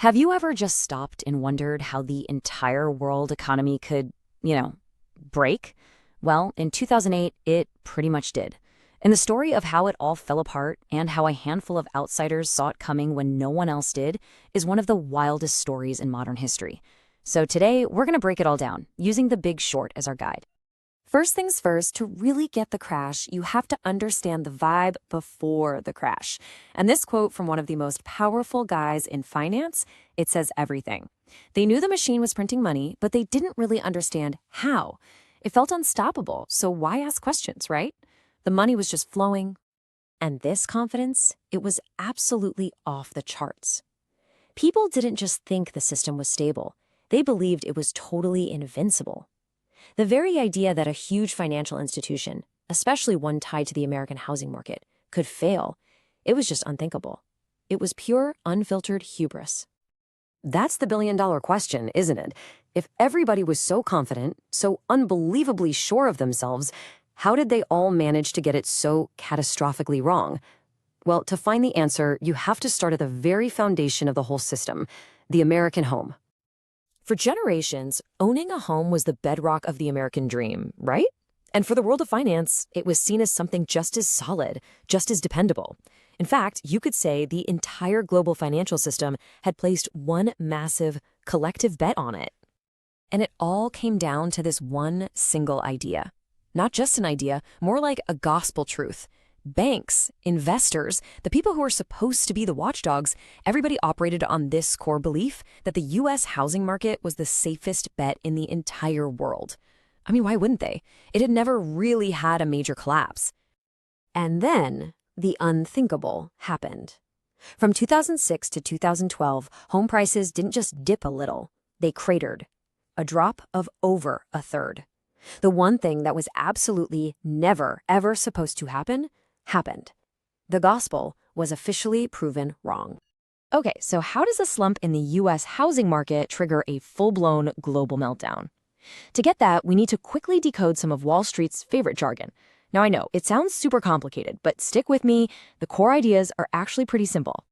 Have you ever just stopped and wondered how the entire world economy could, you know, break? Well, in 2008, it pretty much did. And the story of how it all fell apart and how a handful of outsiders saw it coming when no one else did is one of the wildest stories in modern history. So today, we're going to break it all down, using The Big Short as our guide. First things first, to really get the crash, you have to understand the vibe before the crash. And this quote from one of the most powerful guys in finance, it says everything. They knew the machine was printing money, but they didn't really understand how. It felt unstoppable, so why ask questions, right? The money was just flowing. And this confidence, it was absolutely off the charts. People didn't just think the system was stable. They believed it was totally invincible. The very idea that a huge financial institution, especially one tied to the American housing market, could fail, it was just unthinkable. It was pure, unfiltered hubris. That's the billion-dollar question, isn't it? If everybody was so confident, so unbelievably sure of themselves, how did they all manage to get it so catastrophically wrong? Well, to find the answer, you have to start at the very foundation of the whole system, the American home. For generations, owning a home was the bedrock of the American dream, right? And for the world of finance, it was seen as something just as solid, just as dependable. In fact, you could say the entire global financial system had placed one massive collective bet on it. And it all came down to this one single idea. Not just an idea, more like a gospel truth. Banks, investors, the people who are supposed to be the watchdogs, everybody operated on this core belief that the U.S. housing market was the safest bet in the entire world. I mean, why wouldn't they? It had never really had a major collapse. And then the unthinkable happened. From 2006 to 2012, home prices didn't just dip a little, they cratered. A drop of over a third. The one thing that was absolutely never, ever supposed to happen, happened. The gospel was officially proven wrong. Okay, so how does a slump in the U.S. housing market trigger a full-blown global meltdown? To get that, we need to quickly decode some of Wall Street's favorite jargon. Now I know, it sounds super complicated, but stick with me, the core ideas are actually pretty simple.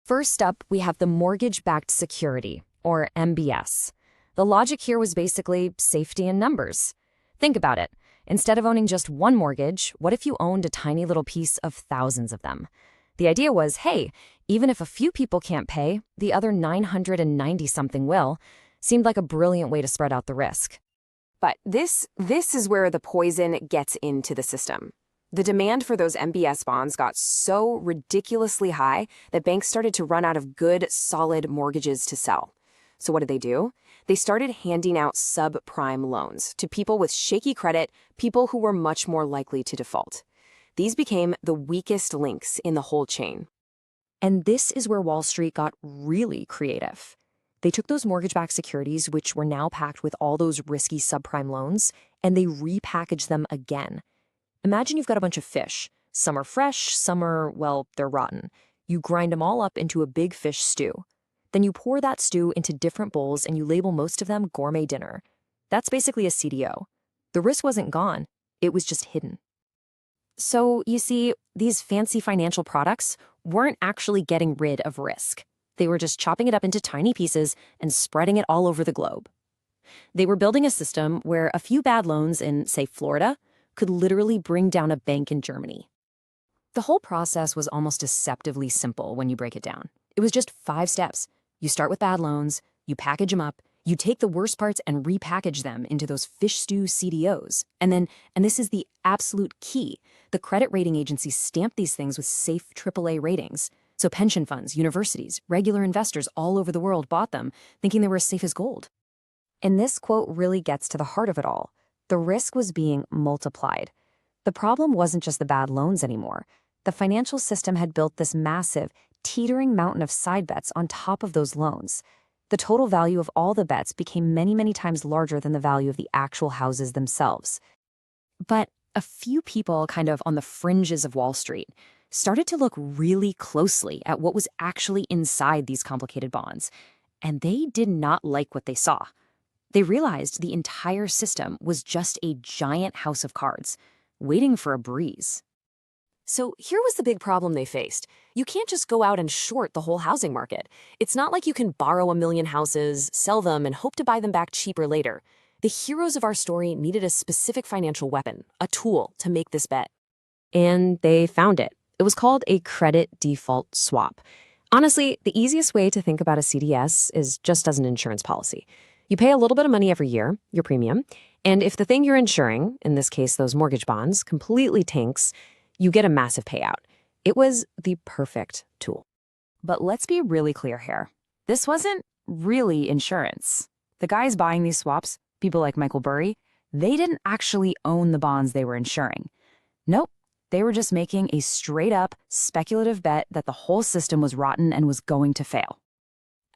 First up, we have the mortgage-backed security, or MBS. The logic here was basically safety in numbers. Think about it. Instead of owning just one mortgage, what if you owned a tiny little piece of thousands of them? The idea was, hey, even if a few people can't pay, the other 990-something will. Seemed like a brilliant way to spread out the risk. But this is where the poison gets into the system. The demand for those MBS bonds got so ridiculously high that banks started to run out of good, solid mortgages to sell. So what did they do? They started handing out subprime loans to people with shaky credit, people who were much more likely to default. These became the weakest links in the whole chain. And this is where Wall Street got really creative. They took those mortgage-backed securities, which were now packed with all those risky subprime loans, and they repackaged them again. Imagine you've got a bunch of fish. Some are fresh, some are, well, they're rotten. You grind them all up into a big fish stew. Then you pour that stew into different bowls and you label most of them gourmet dinner. That's basically a CDO. The risk wasn't gone, it was just hidden. So, you see, these fancy financial products weren't actually getting rid of risk. They were just chopping it up into tiny pieces and spreading it all over the globe. They were building a system where a few bad loans in, say, Florida could literally bring down a bank in Germany. The whole process was almost deceptively simple when you break it down. It was just 5 steps. You start with bad loans, you package them up, you take the worst parts and repackage them into those fish stew CDOs. And this is the absolute key, the credit rating agencies stamped these things with safe AAA ratings. So pension funds, universities, regular investors all over the world bought them, thinking they were as safe as gold. And this quote really gets to the heart of it all. The risk was being multiplied. The problem wasn't just the bad loans anymore. The financial system had built this massive, teetering mountain of side bets on top of those loans. The total value of all the bets became many, many times larger than the value of the actual houses themselves. But a few people kind of on the fringes of Wall Street started to look really closely at what was actually inside these complicated bonds, and they did not like what they saw. They realized the entire system was just a giant house of cards, waiting for a breeze. So here was the big problem they faced. You can't just go out and short the whole housing market. It's not like you can borrow a million houses, sell them, and hope to buy them back cheaper later. The heroes of our story needed a specific financial weapon, a tool, to make this bet. And they found it. It was called a credit default swap. Honestly, the easiest way to think about a CDS is just as an insurance policy. You pay a little bit of money every year, your premium, and if the thing you're insuring, in this case those mortgage bonds, completely tanks, you get a massive payout. It was the perfect tool. But let's be really clear here. This wasn't really insurance. The guys buying these swaps, people like Michael Burry, they didn't actually own the bonds they were insuring. Nope, they were just making a straight-up speculative bet that the whole system was rotten and was going to fail.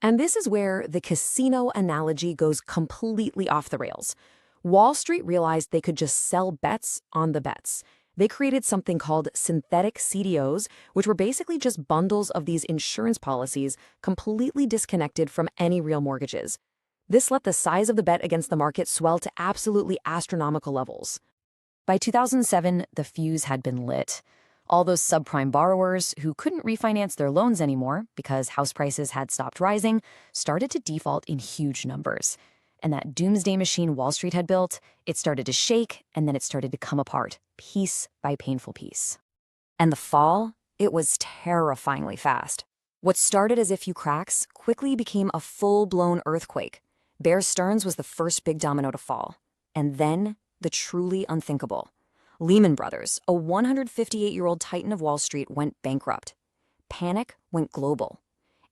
And this is where the casino analogy goes completely off the rails. Wall Street realized they could just sell bets on the bets. They created something called synthetic CDOs, which were basically just bundles of these insurance policies completely disconnected from any real mortgages. This let the size of the bet against the market swell to absolutely astronomical levels. By 2007, the fuse had been lit. All those subprime borrowers who couldn't refinance their loans anymore because house prices had stopped rising started to default in huge numbers. And that doomsday machine Wall Street had built, it started to shake, and then it started to come apart, piece by painful piece. And the fall, it was terrifyingly fast. What started as a few cracks quickly became a full-blown earthquake. Bear Stearns was the first big domino to fall. And then, the truly unthinkable. Lehman Brothers, a 158-year-old titan of Wall Street, went bankrupt. Panic went global.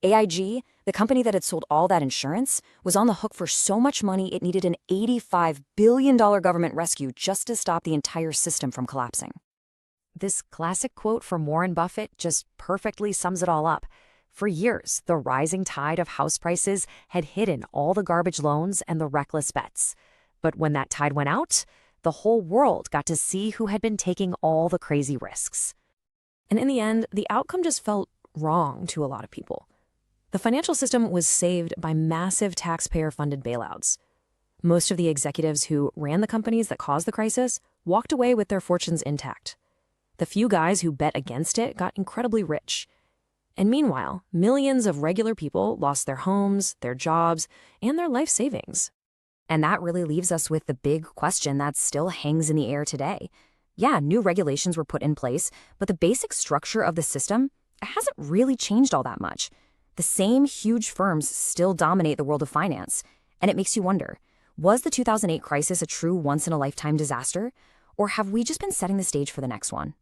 AIG, the company that had sold all that insurance, was on the hook for so much money it needed an $85 billion government rescue just to stop the entire system from collapsing. This classic quote from Warren Buffett just perfectly sums it all up. For years, the rising tide of house prices had hidden all the garbage loans and the reckless bets. But when that tide went out, the whole world got to see who had been taking all the crazy risks. And in the end, the outcome just felt wrong to a lot of people. The financial system was saved by massive taxpayer-funded bailouts. Most of the executives who ran the companies that caused the crisis walked away with their fortunes intact. The few guys who bet against it got incredibly rich. And meanwhile, millions of regular people lost their homes, their jobs, and their life savings. And that really leaves us with the big question that still hangs in the air today. Yeah, new regulations were put in place, but the basic structure of the system hasn't really changed all that much. The same huge firms still dominate the world of finance. And it makes you wonder, was the 2008 crisis a true once-in-a-lifetime disaster? Or have we just been setting the stage for the next one?